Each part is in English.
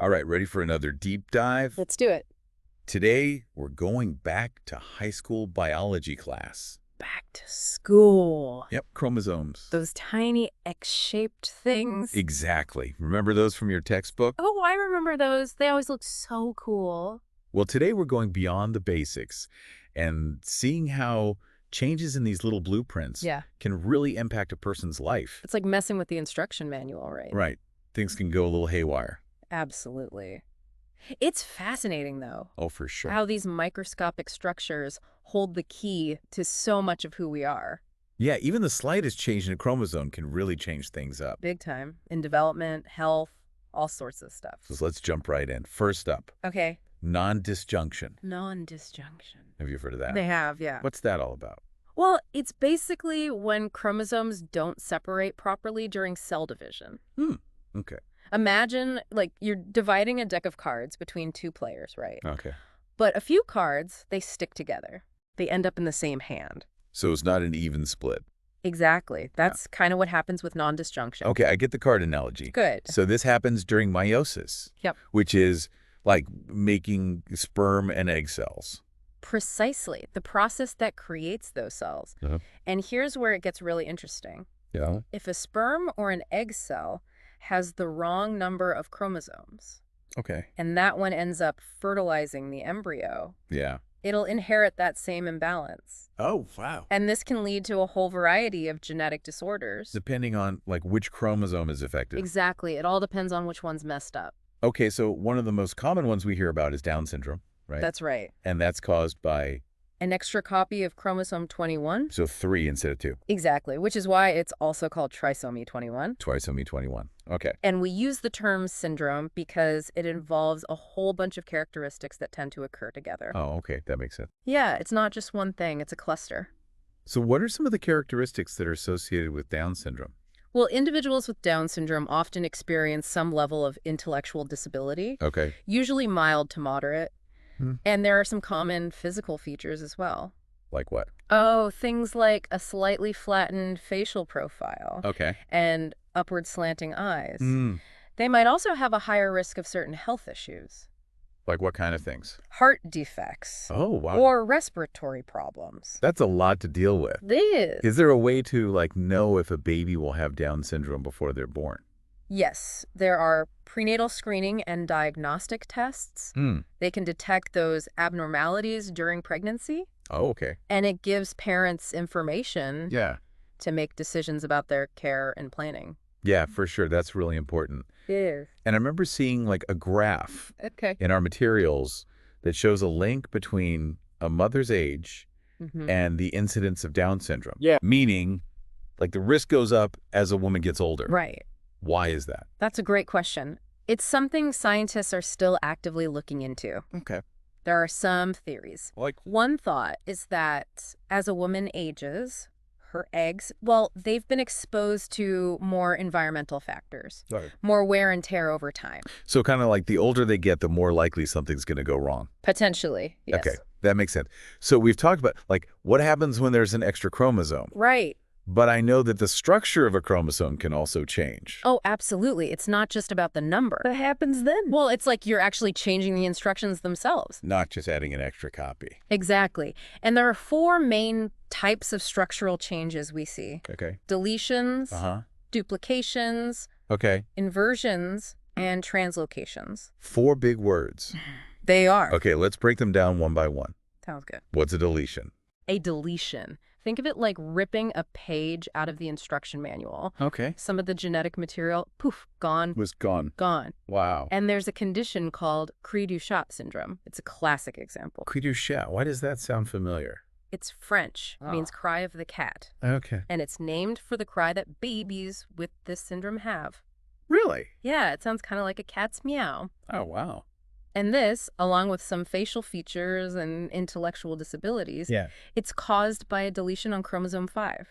All right, ready for another deep dive? Let's do it. Today, we're going back to high school biology class. Back to school. Yep, chromosomes. Those tiny X-shaped things. Exactly. Remember those from your textbook? Oh, I remember those. They always look so cool. Well, today we're going beyond the basics and seeing how changes in these little blueprints Yeah. can really impact a person's life. It's like messing with the instruction manual, right? Right. Things can go a little haywire. Absolutely. It's fascinating, though, Oh, for sure. how these microscopic structures hold the key to so much of who we are. Yeah, even the slightest change in a chromosome can really change things up. Big time. In development, health, all sorts of stuff. So let's jump right in. First up, Okay. nondisjunction. Nondisjunction. Have you heard of that? They have, yeah. What's that all about? Well, it's basically when chromosomes don't separate properly during cell division. Okay. Imagine, like, you're dividing a deck of cards between two players, right? Okay. But a few cards, they stick together. They end up in the same hand. So it's not an even split. Exactly. That's kind of what happens with nondisjunction. Okay, I get the card analogy. Good. So this happens during meiosis. Yep. Which is like making sperm and egg cells. Precisely. The process that creates those cells. Uh-huh. And here's where it gets really interesting. Yeah. If a sperm or an egg cell has the wrong number of chromosomes, Okay. and that one ends up fertilizing the embryo, Yeah. it'll inherit that same imbalance. Oh, wow. And this can lead to a whole variety of genetic disorders. Depending on like which chromosome is affected. Exactly. It all depends on which one's messed up. Okay, so one of the most common ones we hear about is Down syndrome, right? That's right. And that's caused by, An extra copy of chromosome 21? so 3 instead of 2. Exactly, which is why it's also called trisomy 21. Trisomy 21. Okay. And we use the term syndrome because it involves a whole bunch of characteristics that tend to occur together. Oh, okay. That makes sense. Yeah, it's not just one thing, it's a cluster. So what are some of the characteristics that are associated with Down syndrome? Well, individuals with Down syndrome often experience some level of intellectual disability, Okay. usually mild to moderate. Hmm. And there are some common physical features as well. Like what? Oh, things like a slightly flattened facial profile Okay. and upward slanting eyes. Mm. They might also have a higher risk of certain health issues. Like what kind of things? Heart defects. Oh, wow. Or respiratory problems. That's a lot to deal with. This. Is there a way to like know if a baby will have Down syndrome before they're born? Yes, there are prenatal screening and diagnostic tests. They can detect those abnormalities during pregnancy, Oh, okay. and it gives parents information Yeah. to make decisions about their care and planning. Yeah, for sure. That's really important. Yes. And I remember seeing like a graph Okay. in our materials that shows a link between a mother's age and the incidence of Down syndrome. Yeah. Meaning, like the risk goes up as a woman gets older. Right. Why is that? That's a great question. It's something scientists are still actively looking into. Okay. There are some theories. Like, One thought is that as a woman ages, her eggs, well, they've been exposed to more environmental factors, more wear and tear over time. so kind of like the older they get, the more likely something's going to go wrong. Potentially, yes. Okay, that makes sense. So we've talked about like what happens when there's an extra chromosome. Right. But I know that the structure of a chromosome can also change. Oh, absolutely. It's not just about the number. What happens then? Well, it's like you're actually changing the instructions themselves. Not just adding an extra copy. Exactly. And there are 4 main types of structural changes we see. Okay. Deletions, Uh-huh. duplications, Okay. inversions, and translocations. 4 big words. They are. Okay, let's break them down one by one. Sounds good. What's a deletion? A deletion. Think of it like ripping a page out of the instruction manual. Okay. Some of the genetic material, poof, gone, Was gone. gone. Wow. And there's a condition called Cri-du-chat syndrome. It's a classic example. Cri-du-chat. Why does that sound familiar? It's French, Oh. means cry of the cat. Okay. And it's named for the cry that babies with this syndrome have. Really? Yeah, it sounds kind of like a cat's meow. Oh, wow. And this, along with some facial features and intellectual disabilities, Yeah. it's caused by a deletion on chromosome 5.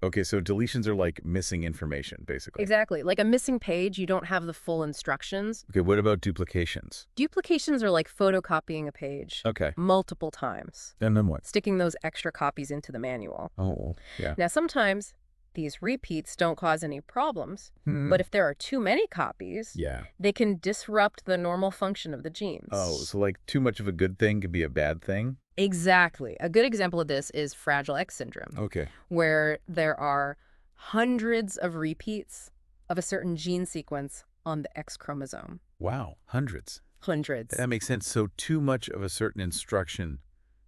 Okay, so deletions are like missing information, basically. Exactly. Like a missing page, you don't have the full instructions. Okay, what about duplications? Duplications are like photocopying a page Okay. multiple times, And then what? sticking those extra copies into the manual. Oh, yeah. Now, sometimes these repeats don't cause any problems. Hmm. But if there are too many copies, Yeah. they can disrupt the normal function of the genes. Oh, so like too much of a good thing could be a bad thing? Exactly. A good example of this is Fragile X syndrome, Okay. where there are hundreds of repeats of a certain gene sequence on the X chromosome. Wow, hundreds. Hundreds. That makes sense. So too much of a certain instruction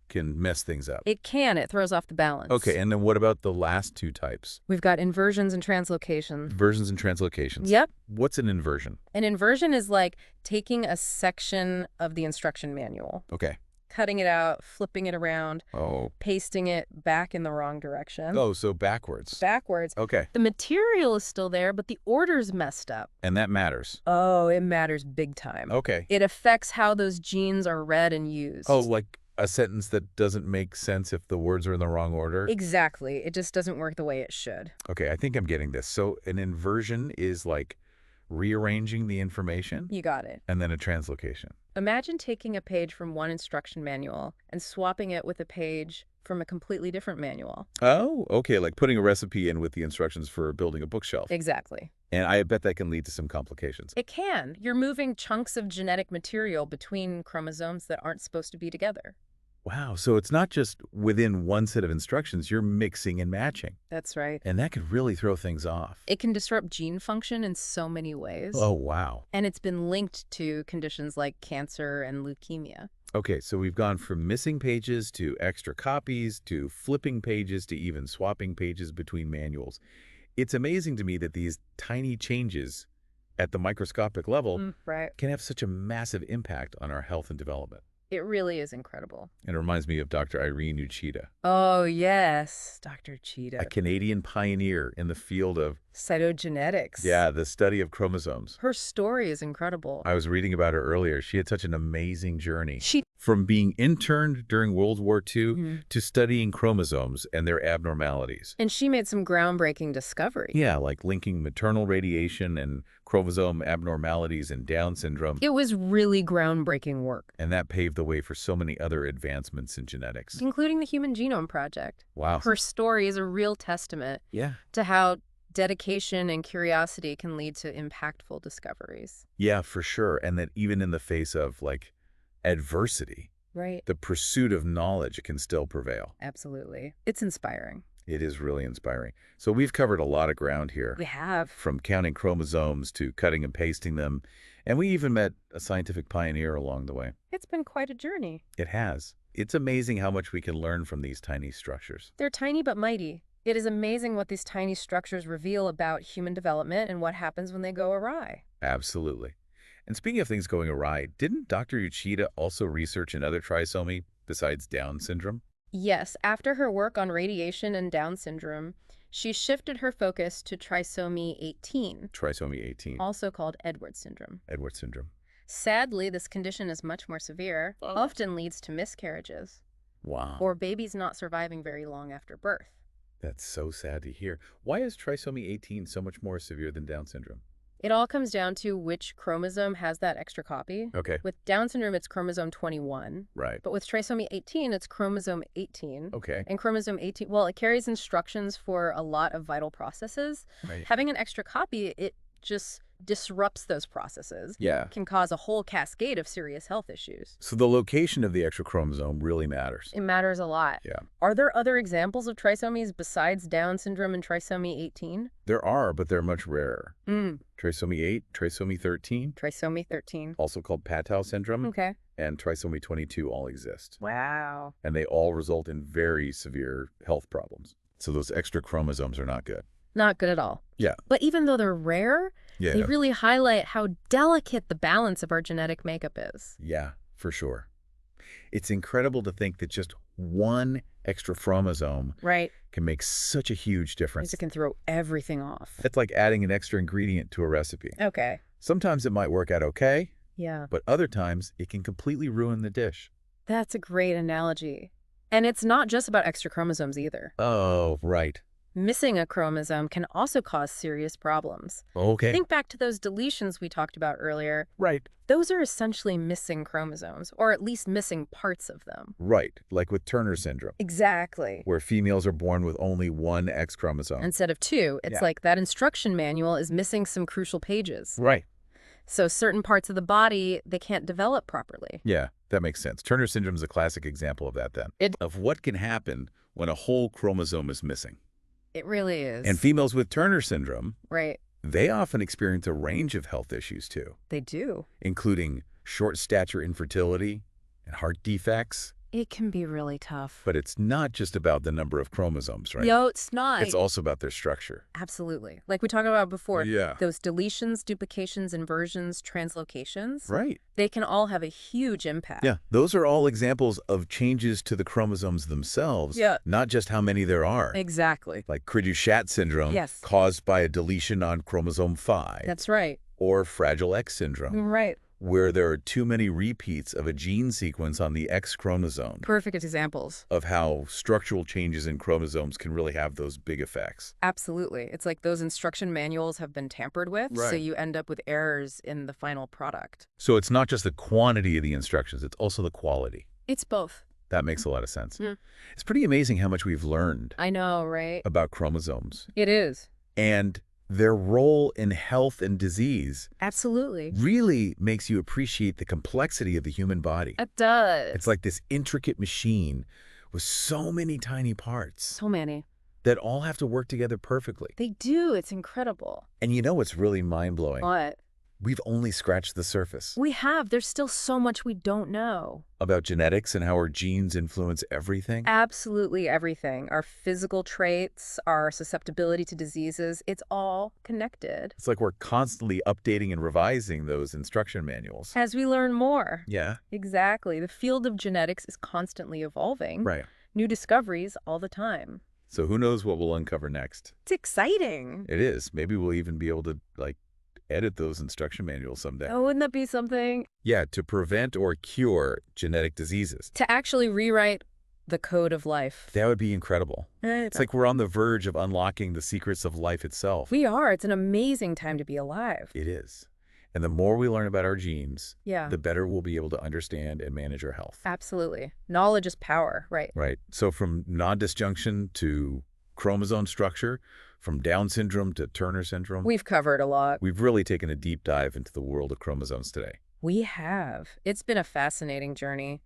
can mess things up. It can. It throws off the balance. Okay, and then what about the last two types? We've got inversions and translocations. Inversions and translocations. Yep. What's an inversion? An inversion is like taking a section of the instruction manual, Okay. cutting it out, flipping it around, Oh. pasting it back in the wrong direction. Oh, so backwards. Backwards. Okay. The material is still there, but the order's messed up. And that matters. Oh, it matters big time. Okay. It affects how those genes are read and used. Oh, like a sentence that doesn't make sense if the words are in the wrong order? Exactly. It just doesn't work the way it should. Okay, I think I'm getting this. So an inversion is like rearranging the information? You got it. And then a translocation. Imagine taking a page from one instruction manual and swapping it with a page from a completely different manual. Oh, okay, like putting a recipe in with the instructions for building a bookshelf. Exactly. And I bet that can lead to some complications. It can. You're moving chunks of genetic material between chromosomes that aren't supposed to be together. Wow, so it's not just within one set of instructions, you're mixing and matching. That's right. And that could really throw things off. It can disrupt gene function in so many ways. Oh, wow. And it's been linked to conditions like cancer and leukemia. Okay, so we've gone from missing pages to extra copies to flipping pages to even swapping pages between manuals. It's amazing to me that these tiny changes at the microscopic level Right. can have such a massive impact on our health and development. It really is incredible. And it reminds me of Dr. Irene Uchida, Oh, yes, Dr. Cheetah. a Canadian pioneer in the field of, Cytogenetics. the study of chromosomes. Her story is incredible. I was reading about her earlier. She had such an amazing journey. She From being interned during World War II to studying chromosomes and their abnormalities. And she made some groundbreaking discovery. Yeah, like linking maternal radiation and chromosome abnormalities in Down syndrome. It was really groundbreaking work, And that paved the way for so many other advancements in genetics. including the Human Genome Project. Wow. Her story is a real testament Yeah. to how dedication and curiosity can lead to impactful discoveries. Yeah, for sure. And that even in the face of, like, adversity, Right. the pursuit of knowledge can still prevail. Absolutely. It's inspiring. It is really inspiring. So we've covered a lot of ground here. We have. From counting chromosomes to cutting and pasting them. And we even met a scientific pioneer along the way. It's been quite a journey. It has. It's amazing how much we can learn from these tiny structures. They're tiny but mighty. It is amazing what these tiny structures reveal about human development and what happens when they go awry. Absolutely. And speaking of things going awry, didn't Dr. Uchida also research another trisomy besides Down syndrome? Yes, after her work on radiation and Down syndrome, she shifted her focus to trisomy 18, Trisomy 18, also called Edwards syndrome. Edwards syndrome. Sadly, this condition is much more severe, often leads to miscarriages, Wow. or babies not surviving very long after birth. That's so sad to hear. Why is trisomy 18 so much more severe than Down syndrome? It all comes down to which chromosome has that extra copy. Okay. With Down syndrome, it's chromosome 21. Right. But with trisomy 18, it's chromosome 18. Okay. And chromosome 18, well, it carries instructions for a lot of vital processes. Right. Having an extra copy, it just disrupts those processes. Yeah. Can cause a whole cascade of serious health issues. So the location of the extra chromosome really matters. It matters a lot. Yeah. Are there other examples of trisomies besides Down syndrome and trisomy 18? There are, but they're much rarer. Trisomy 8, trisomy 13, Trisomy 13. also called Patau syndrome, Okay. and trisomy 22 all exist. Wow. And they all result in very severe health problems. So those extra chromosomes are not good. Not good at all. Yeah. But even though they're rare, Yeah. they really highlight how delicate the balance of our genetic makeup is. Yeah, for sure. It's incredible to think that just one extra chromosome Right. can make such a huge difference. It can throw everything off. It's like adding an extra ingredient to a recipe. Okay. Sometimes it might work out okay, Yeah. but other times it can completely ruin the dish. That's a great analogy. And it's not just about extra chromosomes either. Oh, right. Missing a chromosome can also cause serious problems. Okay. Think back to those deletions we talked about earlier. Right. Those are essentially missing chromosomes, or at least missing parts of them. Right, like with Turner syndrome, Exactly. where females are born with only one X chromosome. Instead of two, it's like that instruction manual is missing some crucial pages. Right. So certain parts of the body, they can't develop properly. Yeah, that makes sense. Turner syndrome is a classic example of that then. Of what can happen when a whole chromosome is missing. It really is. And females with Turner syndrome, Right. they often experience a range of health issues too, They do. including short stature infertility and heart defects. It can be really tough. But it's not just about the number of chromosomes, right? No, it's not. It's also about their structure. Absolutely. Like we talked about before, Yeah. those deletions, duplications, inversions, translocations, Right. they can all have a huge impact. Yeah, those are all examples of changes to the chromosomes themselves, not just how many there are. Exactly. Like Cri-du-Chat syndrome, caused by a deletion on chromosome 5. That's right. Or Fragile X syndrome, Right. where there are too many repeats of a gene sequence on the X chromosome. Perfect examples. Of how structural changes in chromosomes can really have those big effects. Absolutely. It's like those instruction manuals have been tampered with, so you end up with errors in the final product. So it's not just the quantity of the instructions, it's also the quality. It's both. That makes a lot of sense. It's pretty amazing how much we've learned. I know, right? About chromosomes. It is. And their role in health and disease. Absolutely. Really makes you appreciate the complexity of the human body. It does. It's like this intricate machine with so many tiny parts. So many. That all have to work together perfectly. They do. It's incredible. And you know what's really mind-blowing? What? We've only scratched the surface. We have. There's still so much we don't know. About genetics and how our genes influence everything? Absolutely everything. Our physical traits, our susceptibility to diseases, it's all connected. It's like we're constantly updating and revising those instruction manuals. As we learn more. Yeah. Exactly. The field of genetics is constantly evolving. Right. New discoveries all the time. So who knows what we'll uncover next? It's exciting. It is. Maybe we'll even be able to, edit those instruction manuals someday. Oh, wouldn't that be something? Yeah, to prevent or cure genetic diseases. To actually rewrite the code of life. That would be incredible. It's like we're on the verge of unlocking the secrets of life itself. We are. It's an amazing time to be alive. It is. And the more we learn about our genes, yeah, the better we'll be able to understand and manage our health. Absolutely. Knowledge is power, right? Right. So from nondisjunction to chromosome structure, from Down syndrome to Turner syndrome. We've covered a lot. We've really taken a deep dive into the world of chromosomes today. We have. It's been a fascinating journey.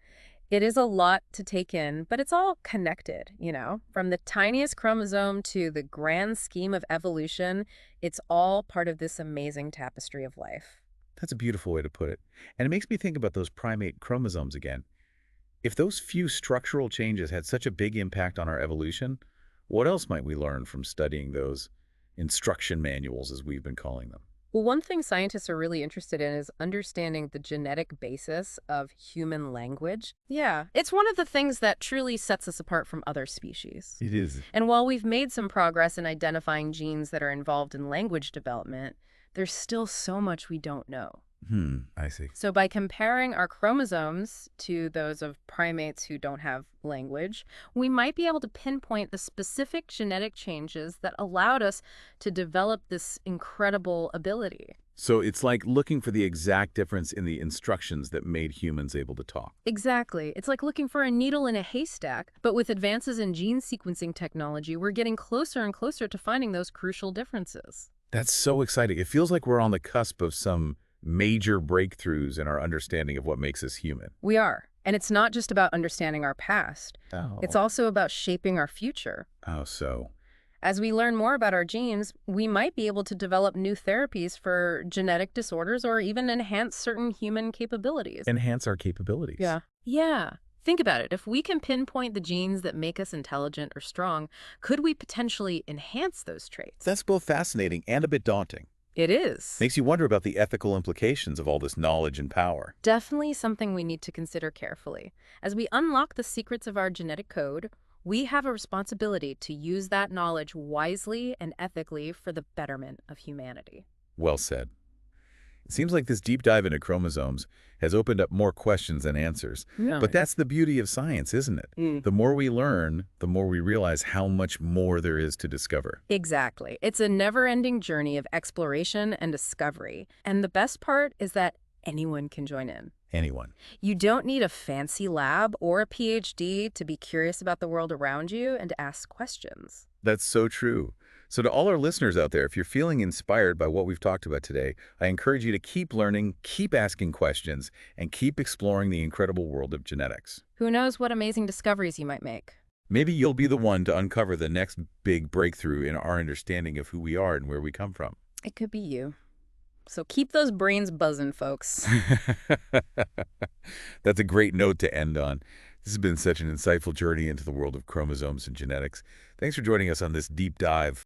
It is a lot to take in, but it's all connected, you know? From the tiniest chromosome to the grand scheme of evolution, it's all part of this amazing tapestry of life. That's a beautiful way to put it. And it makes me think about those primate chromosomes again. If those few structural changes had such a big impact on our evolution, what else might we learn from studying those instruction manuals, as we've been calling them? Well, one thing scientists are really interested in is understanding the genetic basis of human language. Yeah, it's one of the things that truly sets us apart from other species. It is. And while we've made some progress in identifying genes that are involved in language development, there's still so much we don't know. I see. So by comparing our chromosomes to those of primates who don't have language, we might be able to pinpoint the specific genetic changes that allowed us to develop this incredible ability. So it's like looking for the exact difference in the instructions that made humans able to talk. Exactly. It's like looking for a needle in a haystack, but with advances in gene sequencing technology, we're getting closer and closer to finding those crucial differences. That's so exciting. It feels like we're on the cusp of some major breakthroughs in our understanding of what makes us human. We are. And it's not just about understanding our past. Oh. It's also about shaping our future. Oh, so. As we learn more about our genes, we might be able to develop new therapies for genetic disorders or even enhance certain human capabilities. Enhance our capabilities. Yeah. Yeah. Think about it. If we can pinpoint the genes that make us intelligent or strong, could we potentially enhance those traits? That's both fascinating and a bit daunting. It is. Makes you wonder about the ethical implications of all this knowledge and power. Definitely something we need to consider carefully. As we unlock the secrets of our genetic code, we have a responsibility to use that knowledge wisely and ethically for the betterment of humanity. Well said. It seems like this deep dive into chromosomes has opened up more questions than answers. No, But that's the beauty of science, isn't it? The more we learn, the more we realize how much more there is to discover. exactly. It's a never-ending journey of exploration and discovery. And the best part is that anyone can join in. Anyone. You don't need a fancy lab or a PhD to be curious about the world around you and to ask questions. That's so true. So to all our listeners out there, if you're feeling inspired by what we've talked about today, I encourage you to keep learning, keep asking questions, and keep exploring the incredible world of genetics. Who knows what amazing discoveries you might make? Maybe you'll be the one to uncover the next big breakthrough in our understanding of who we are and where we come from. It could be you. So keep those brains buzzing, folks. That's a great note to end on. This has been such an insightful journey into the world of chromosomes and genetics. Thanks for joining us on this deep dive.